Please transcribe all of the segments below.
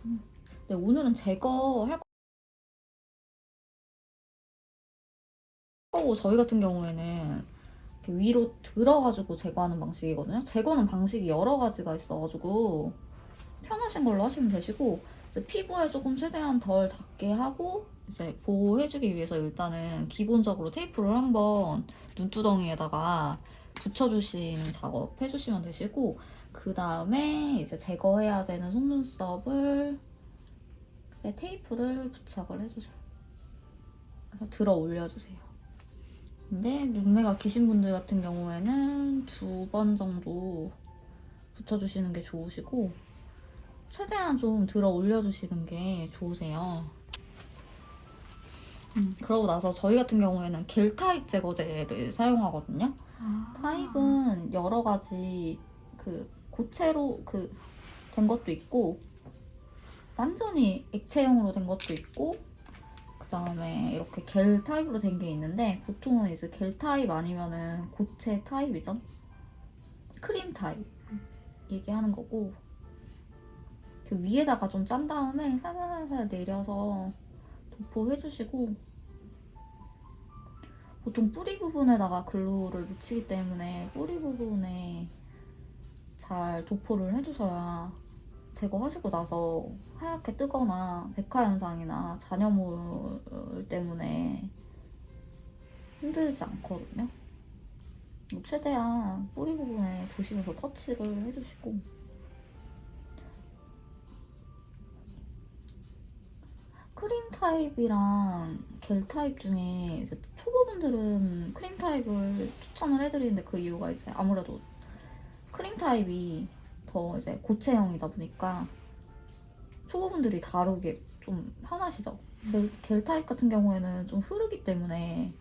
네, 오늘은 제거할 거고 저희 같은 경우에는 이렇게 위로 들어가지고 제거하는 방식이거든요. 제거는 방식이 여러 가지가 있어가지고 편하신 걸로 하시면 되시고 이제 피부에 조금 최대한 덜 닿게 하고 이제 보호해주기 위해서 일단은 기본적으로 테이프를 한번 눈두덩이에다가 붙여주시는 작업 해주시면 되시고 그 다음에 이제 제거해야 되는 속눈썹을 테이프를 부착을 해주세요. 그래서 들어 올려주세요. 근데 눈매가 기신 분들 같은 경우에는 2번 정도 붙여주시는 게 좋으시고 최대한 좀 들어 올려주시는 게 좋으세요. 그러고 나서 저희 같은 경우에는 겔 타입 제거제를 사용하거든요. 타입은 여러 가지 고체로 된 것도 있고 완전히 액체형으로 된 것도 있고 그 다음에 이렇게 겔 타입으로 된 게 있는데 보통은 이제 겔 타입 아니면은 고체 타입이죠. 크림 타입 얘기하는 거고 위에다가 좀 짠 다음에 살살살살 내려서 도포해주시고 보통 뿌리 부분에다가 글루를 묻히기 때문에 뿌리 부분에 잘 도포를 해주셔야 제거하시고 나서 하얗게 뜨거나 백화 현상이나 잔여물 때문에 힘들지 않거든요. 최대한 뿌리 부분에 조심해서 터치를 해주시고 크림 타입이랑 겔 타입 중에 이제 초보분들은 크림 타입을 추천을 해드리는데 그 이유가 이제 아무래도 크림 타입이 더 이제 고체형이다 보니까 초보분들이 다루기 좀 편하시죠. 겔 타입 같은 경우에는 좀 흐르기 때문에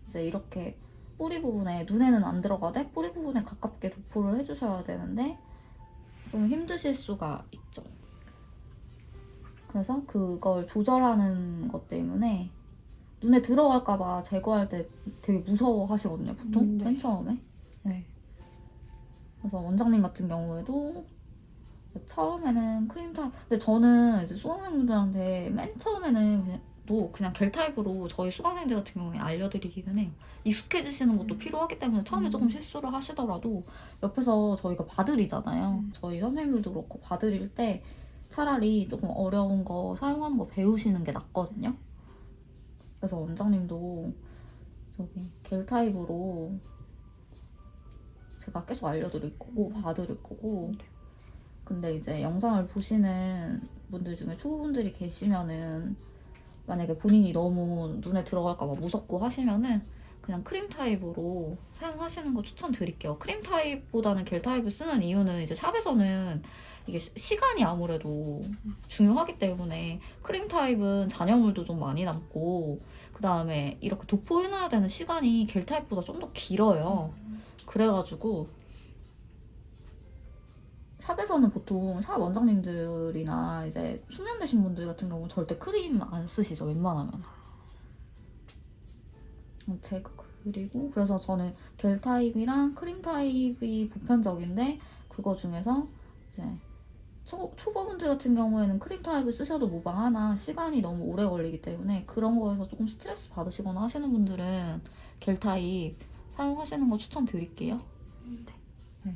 이제 이렇게 뿌리 부분에 눈에는 안 들어가되 뿌리 부분에 가깝게 도포를 해주셔야 되는데 좀 힘드실 수가 있죠. 그래서 그걸 조절하는 것 때문에 눈에 들어갈까봐 제거할 때 되게 무서워 하시거든요, 보통. 네. 맨 처음에. 네. 그래서 원장님 같은 경우에도 처음에는 크림 타입. 근데 저는 이제 수강생분들한테 맨 처음에는 그냥 겔 타입으로 저희 수강생들 같은 경우에 알려드리기는 해요. 익숙해지시는 것도 필요하기 때문에 처음에 조금 실수를 하시더라도 옆에서 저희가 봐드리잖아요. 저희 선생님들도 그렇고 봐드릴 때 차라리 조금 어려운 거 사용하는 거 배우시는 게 낫거든요. 그래서 원장님도 저기 겔 타입으로 제가 계속 알려드릴 거고 봐드릴 거고 근데 이제 영상을 보시는 분들 중에 초보분들이 계시면은 만약에 본인이 너무 눈에 들어갈까봐 무섭고 하시면은 그냥 크림 타입으로 사용하시는 거 추천드릴게요. 크림 타입보다는 겔 타입을 쓰는 이유는 이제 샵에서는 이게 시간이 아무래도 중요하기 때문에 크림 타입은 잔여물도 좀 많이 남고 그 다음에 이렇게 도포해놔야 되는 시간이 겔 타입보다 좀 더 길어요. 그래가지고 샵에서는 보통 샵 원장님들이나 이제 숙련되신 분들 같은 경우는 절대 크림 안 쓰시죠, 웬만하면. 그리고 그래서 저는 겔 타입이랑 크림 타입이 보편적인데 그거 중에서 이제 초보분들 같은 경우에는 크림 타입을 쓰셔도 무방하나 시간이 너무 오래 걸리기 때문에 그런 거에서 조금 스트레스 받으시거나 하시는 분들은 겔 타입 사용하시는 거 추천드릴게요. 네.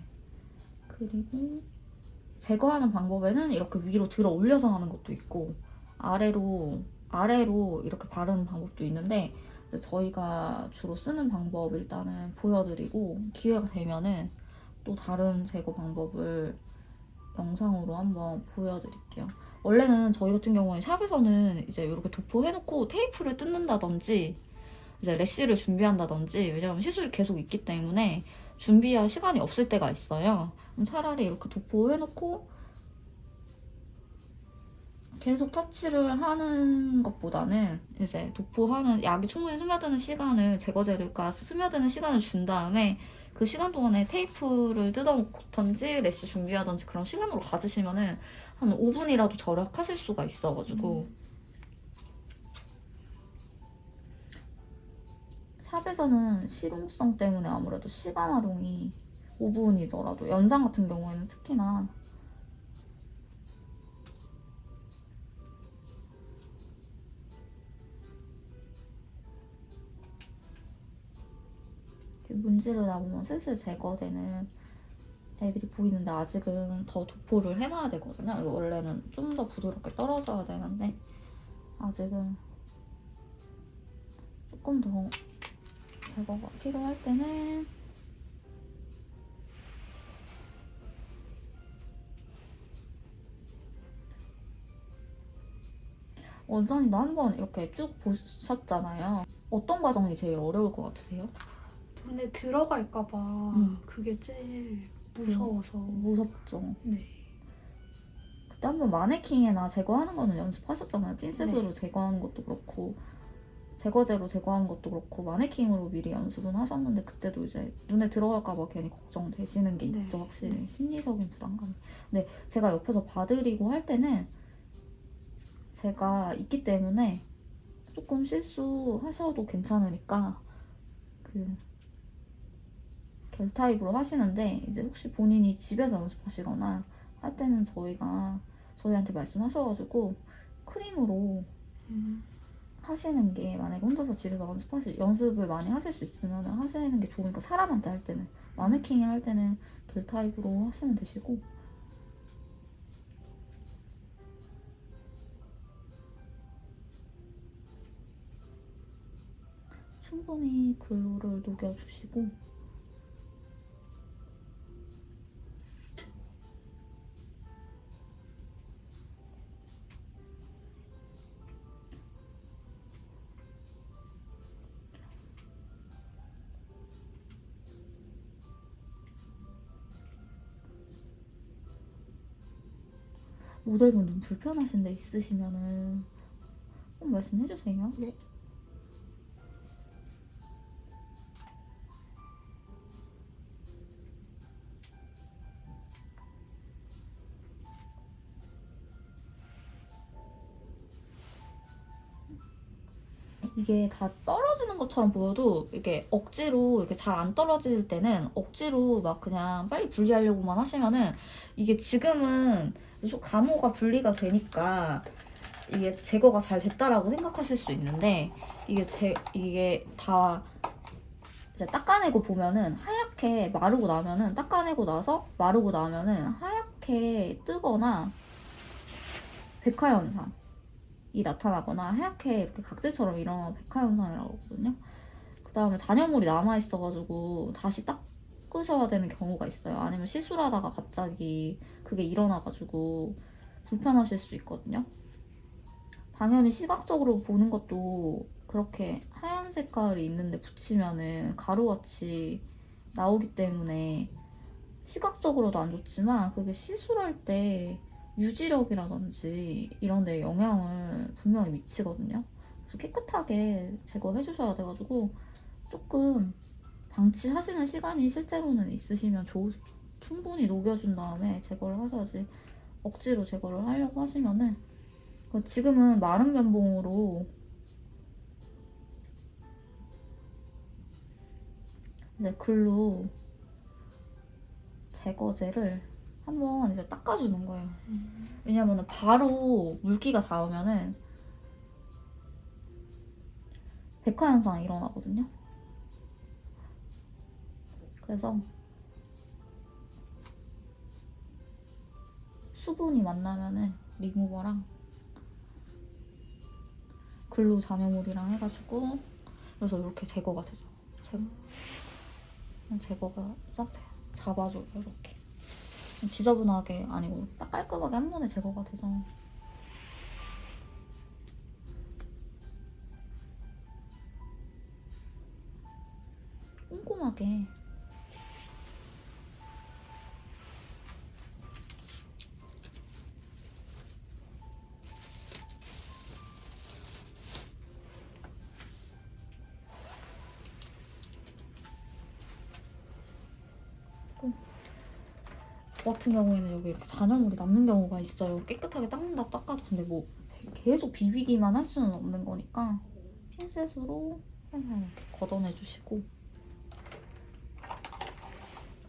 그리고 제거하는 방법에는 이렇게 위로 들어 올려서 하는 것도 있고 아래로 이렇게 바르는 방법도 있는데 저희가 주로 쓰는 방법 일단은 보여드리고 기회가 되면은 또 다른 제거 방법을 영상으로 한번 보여드릴게요. 원래는 저희 같은 경우에 샵에서는 이제 이렇게 도포해놓고 테이프를 뜯는다든지 이제 래쉬를 준비한다든지 왜냐면 시술이 계속 있기 때문에 준비할 시간이 없을 때가 있어요. 그럼 차라리 이렇게 도포해놓고 계속 터치를 하는 것보다는 이제 도포하는 약이 충분히 스며드는 시간을 제거제가 스며드는 시간을 준 다음에 그 시간 동안에 테이프를 뜯어놓던지 래쉬 준비하던지 그런 시간으로 가지시면은 한 5분이라도 절약하실 수가 있어가지고 샵에서는 실용성 때문에 아무래도 시간 활용이 5분이더라도 연장 같은 경우에는 특히나 문지르다 보면 슬슬 제거되는 애들이 보이는데 아직은 더 도포를 해놔야 되거든요. 이거 원래는 좀 더 부드럽게 떨어져야 되는데 아직은 조금 더 제거가 필요할 때는 원장님도 한번 이렇게 쭉 보셨잖아요. 어떤 과정이 제일 어려울 것 같으세요? 눈에 들어갈까봐 그게 제일 무서워서. 무섭죠. 네. 그때 한번 마네킹에나 제거하는 거는 연습하셨잖아요. 핀셋으로 네. 제거하는 것도 그렇고 제거제로 제거하는 것도 그렇고 마네킹으로 미리 연습은 하셨는데 그때도 이제 눈에 들어갈까봐 괜히 걱정되시는 게 네. 있죠. 확실히 심리적인 부담감이. 근데 제가 옆에서 봐드리고 할 때는 제가 있기 때문에 조금 실수하셔도 괜찮으니까 그 겔 타입으로 하시는데 이제 혹시 본인이 집에서 연습하시거나 할 때는 저희한테 말씀하셔가지고 크림으로 하시는 게 만약에 혼자서 집에서 연습을 많이 하실 수 있으면 하시는 게 좋으니까 사람한테 할 때는 마네킹에 할 때는 겔 타입으로 하시면 되시고 충분히 글루를 녹여주시고 모델분들 불편하신 데 있으시면은 꼭 말씀해주세요. 네. 이게 다 떨어지는 것처럼 보여도 이게 억지로 이렇게 잘 안 떨어질 때는 억지로 막 그냥 빨리 분리하려고만 하시면은 이게 지금은 감호가 분리가 되니까 이게 제거가 잘 됐다라고 생각하실 수 있는데 이게 다 이제 닦아내고 보면은 하얗게 마르고 나면은 닦아내고 나서 마르고 나면은 하얗게 뜨거나 백화 현상이 나타나거나 하얗게 이렇게 각질처럼 일어나는 백화 현상이라고 하거든요. 그 다음에 잔여물이 남아있어가지고 다시 닦으셔야 되는 경우가 있어요. 아니면 시술 하다가 갑자기 그게 일어나가지고 불편하실 수 있거든요. 당연히 시각적으로 보는 것도 그렇게 하얀 색깔이 있는데 붙이면은 가루같이 나오기 때문에 시각적으로도 안 좋지만 그게 시술할 때 유지력이라든지 이런 데 영향을 분명히 미치거든요. 그래서 깨끗하게 제거해 주셔야 돼가지고 조금 방치하시는 시간이 실제로는 있으시면 좋으세요. 충분히 녹여준 다음에 제거를 하셔야지 억지로 제거를 하려고 하시면은 지금은 마른 면봉으로 이제 글루 제거제를 한번 이제 닦아주는 거예요. 왜냐면은 바로 물기가 닿으면은 백화 현상이 일어나거든요. 그래서 수분이 만나면은 리무버랑 글루 잔여물이랑 해가지고 그래서 이렇게 제거가 되죠. 제거가 싹 돼요. 잡아줘요 이렇게. 지저분하게 아니고 딱 깔끔하게 한 번에 제거가 돼서 꼼꼼하게 저 같은 경우에는 여기 이렇게 잔여물이 남는 경우가 있어요. 깨끗하게 닦는다 닦아도 근데 뭐 계속 비비기만 할 수는 없는 거니까 핀셋으로 살살 이렇게 걷어내주시고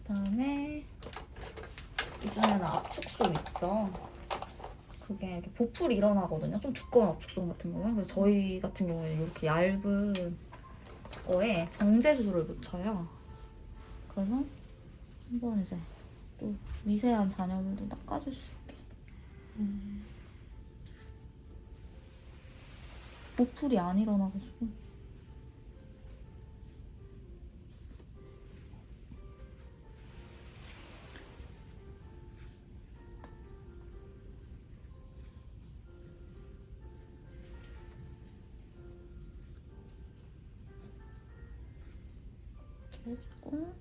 그다음에 요즘에는 압축솜 있죠. 그게 이렇게 보풀이 일어나거든요. 좀 두꺼운 압축솜 같은 경우는. 그래서 저희 같은 경우에는 이렇게 얇은 거에 정제수를 묻혀요. 그래서 한번 이제 또 미세한 잔여물도 닦아줄 수 있게. 보풀이 안 일어나가지고. 이렇게 해주고,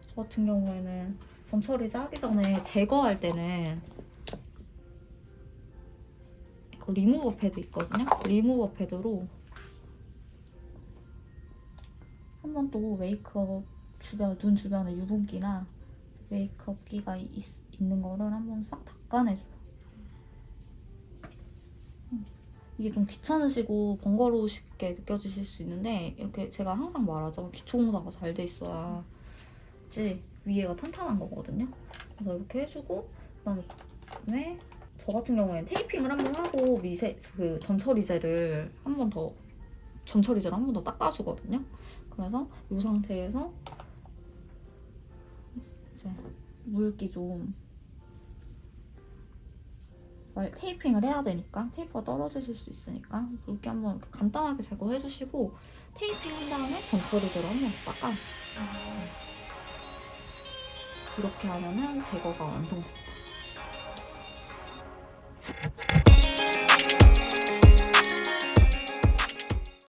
저 같은 경우에는 전처리제 하기 전에 제거할 때는 그 리무버 패드 있거든요. 리무버 패드로 한 번 또 메이크업 주변, 눈 주변에 유분기나 메이크업기가 있는 거를 한번 싹 닦아내줘요. 이게 좀 귀찮으시고 번거로우시게 느껴지실 수 있는데, 이렇게 제가 항상 말하죠. 기초공사가 잘 돼 있어야지 위에가 탄탄한 거거든요. 그래서 이렇게 해주고, 그다음에 저 같은 경우에는 테이핑을 한번 하고 그 전처리제를 한 번 더 닦아주거든요. 그래서 이 상태에서 이제 물기 좀 테이핑을 해야 되니까, 테이프가 떨어지실 수 있으니까 물기 한번 이렇게 간단하게 제거해주시고, 테이핑 한 다음에 전처리제로 한번 닦아요. 이렇게 하면은 제거가 완성된다.